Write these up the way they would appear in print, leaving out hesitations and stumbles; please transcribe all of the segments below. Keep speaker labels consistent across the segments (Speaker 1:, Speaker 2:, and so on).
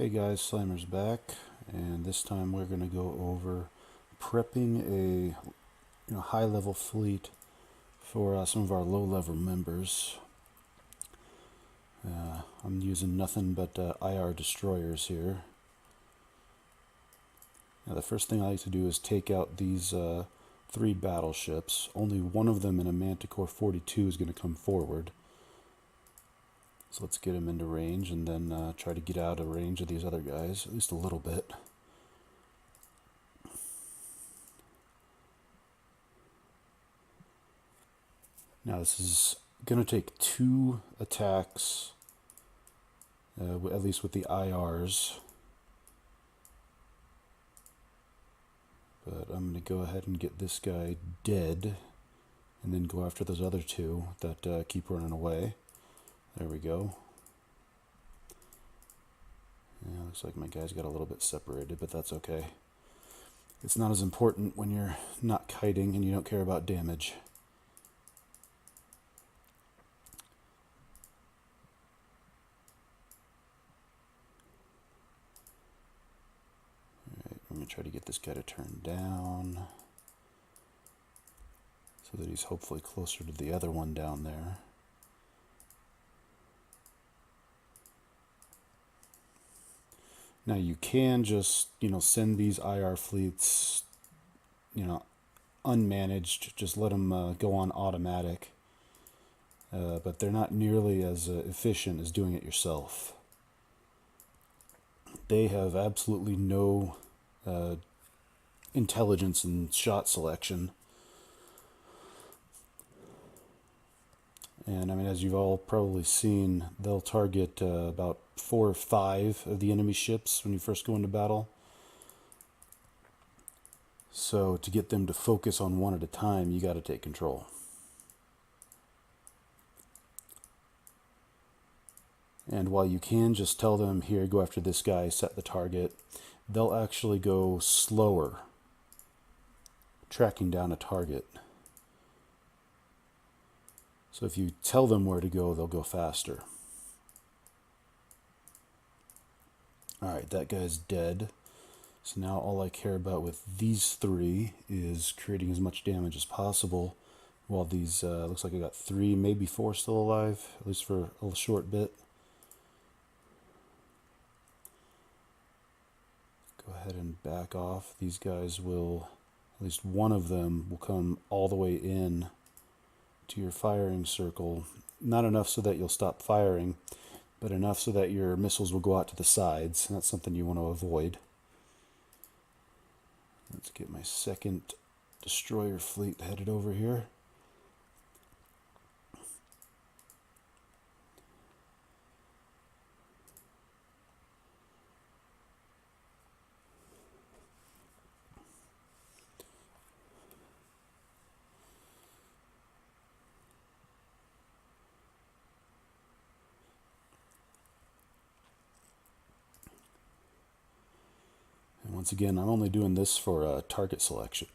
Speaker 1: Hey guys, Slimer's back, and this time we're going to go over prepping a high-level fleet for some of our low-level members. I'm using nothing but IR destroyers here. Now the first thing I like to do is take out these 3 battleships. Only one of them in a Manticore 42 is going to come forward. So let's get him into range and then try to get out of range of these other guys, at least a little bit. Now this is going to take 2 attacks, at least with the IRs. But I'm going to go ahead and get this guy dead, and then go after those other 2 that keep running away. There we go. Yeah, looks like my guys got a little bit separated, but that's okay. It's not as important when you're not kiting and you don't care about damage. Alright, I'm going to try to get this guy to turn down so that he's hopefully closer to the other one down there. Now you can just, send these IR fleets, unmanaged, just let them go on automatic. But they're not nearly as efficient as doing it yourself. They have absolutely no intelligence and shot selection. And I mean, as you've all probably seen, they'll target about 4 or 5 of the enemy ships when you first go into battle. So to get them to focus on one at a time, you got to take control. And while you can just tell them, here, go after this guy, set the target, they'll actually go slower, tracking down a target. So if you tell them where to go, they'll go faster. Alright, that guy's dead. So now all I care about with these 3 is creating as much damage as possible, while these, looks like I got 3, maybe 4 still alive, at least for a short bit. Go ahead and back off. These guys will, at least one of them will come all the way in to your firing circle. Not enough so that you'll stop firing, but enough so that your missiles will go out to the sides, and that's something you want to avoid. Let's get my second destroyer fleet headed over here. And once again, I'm only doing this for target selection.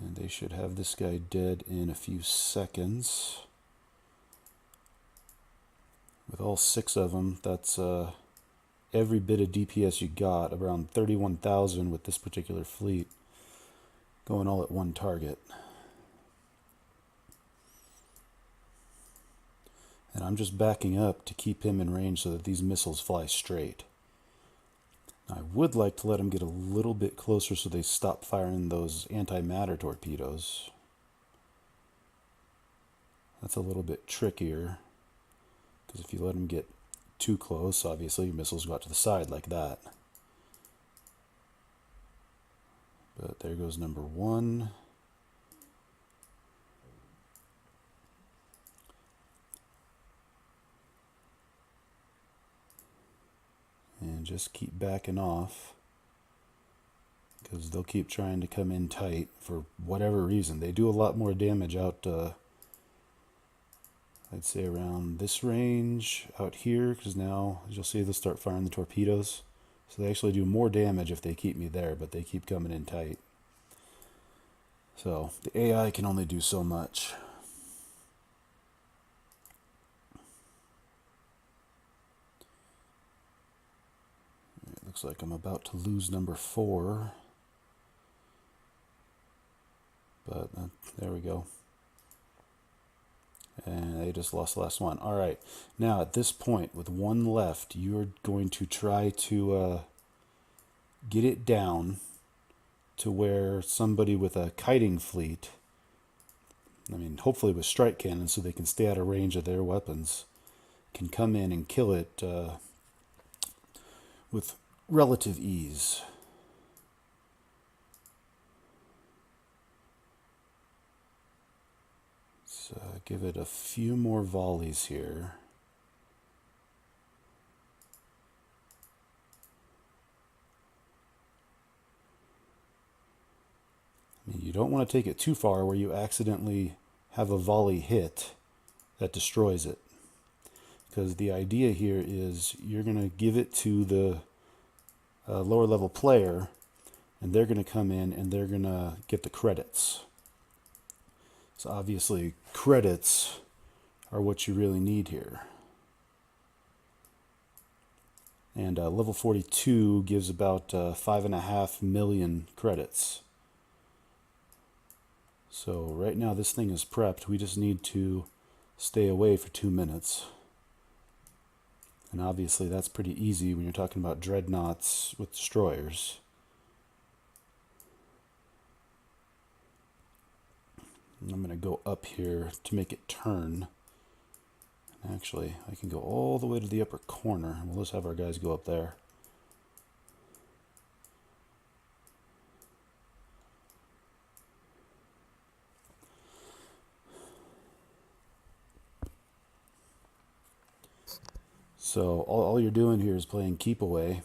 Speaker 1: And they should have this guy dead in a few seconds. With all 6 of them, that's every bit of DPS you got, around 31,000 with this particular fleet, going all at one target. And I'm just backing up to keep him in range so that these missiles fly straight. I would like to let them get a little bit closer so they stop firing those antimatter torpedoes. That's a little bit trickier, because if you let them get too close, obviously your missiles go out to the side like that. But there goes number 1. And just keep backing off, because they'll keep trying to come in tight for whatever reason. They do a lot more damage out, I'd say around this range, out here, because now, as you'll see, they'll start firing the torpedoes So they actually do more damage if they keep me there, but they keep coming in tight. So the AI can only do so much. It looks like I'm about to lose number 4. But there we go. And they just lost the last one. All right. Now, at this point, with 1 left, you're going to try to get it down to where somebody with a kiting fleet, I mean, hopefully with strike cannons so they can stay out of range of their weapons, can come in and kill it with relative ease. So give it a few more volleys here. I mean, you don't want to take it too far where you accidentally have a volley hit that destroys it. Because the idea here is you're going to give it to the lower level player, and they're going to come in and they're going to get the credits. So obviously credits are what you really need here. And level 42 gives about 5.5 million credits. So right now this thing is prepped. We just need to stay away for 2 minutes. And obviously that's pretty easy when you're talking about dreadnoughts with destroyers. And I'm going to go up here to make it turn. Actually, I can go all the way to the upper corner. We'll just have our guys go up there. So all you're doing here is playing keep away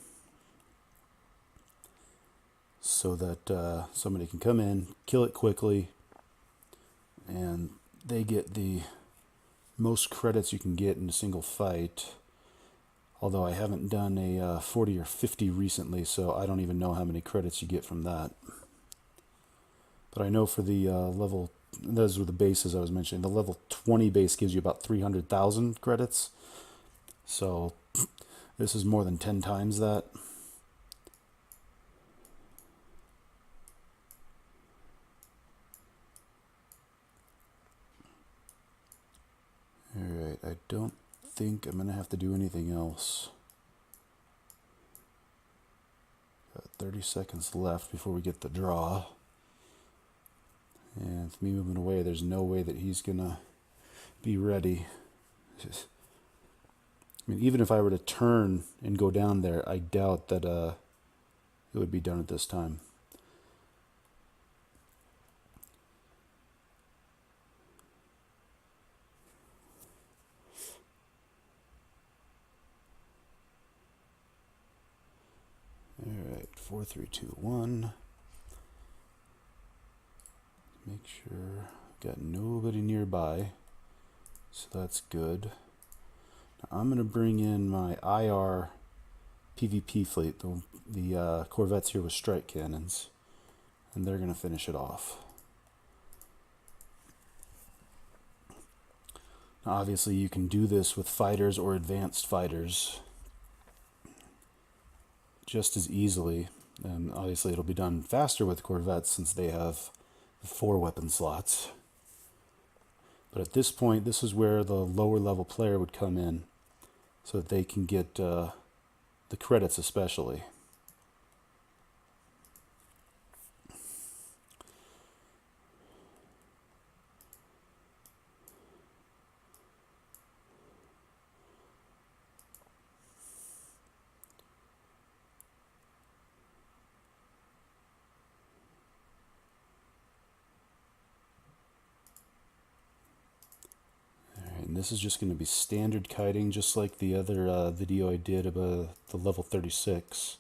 Speaker 1: so that somebody can come in, kill it quickly, and they get the most credits you can get in a single fight. Although I haven't done a 40 or 50 recently, so I don't even know how many credits you get from that. But I know for the level, those were the bases I was mentioning, the level 20 base gives you about 300,000 credits. So this is more than 10 times that. Alright, I don't think I'm going to have to do anything else. Got 30 seconds left before we get the draw. And with me moving away, there's no way that he's going to be ready. I mean, even if I were to turn and go down there, I doubt that it would be done at this time. Alright, 4, 3, 2, 1. Make sure I've got nobody nearby, so that's good. Now I'm going to bring in my IR PvP fleet, the corvettes here with strike cannons, and they're going to finish it off. Now obviously you can do this with fighters or advanced fighters just as easily. And obviously it'll be done faster with corvettes since they have 4 weapon slots. But at this point, this is where the lower level player would come in so that they can get the credits especially. And this is just going to be standard kiting, just like the other video I did about the level 36.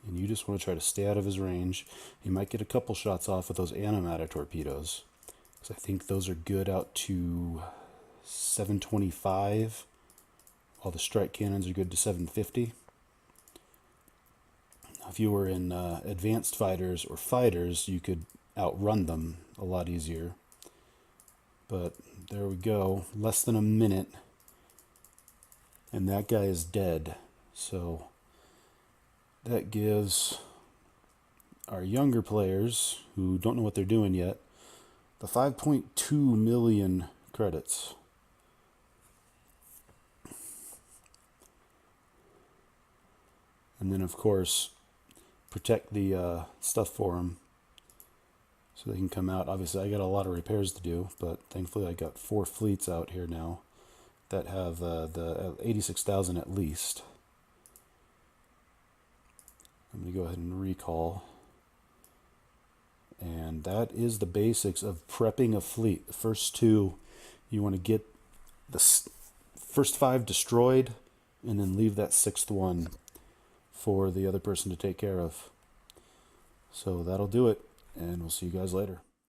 Speaker 1: And you just want to try to stay out of his range. You might get a couple shots off with those antimatter torpedoes, because I think those are good out to 725, while the strike cannons are good to 750. if you were in advanced fighters or fighters, you could outrun them a lot easier. But there we go, less than a minute, and that guy is dead. So that gives our younger players who don't know what they're doing yet the 5.2 million credits. And then, of course, protect the stuff for them so they can come out. Obviously, I got a lot of repairs to do, but thankfully I got 4 fleets out here now that have the 86,000 at least. I'm going to go ahead and recall. And that is the basics of prepping a fleet. The first 2, you want to get the first 5 destroyed, and then leave that 6th one for the other person to take care of. So that'll do it, and we'll see you guys later.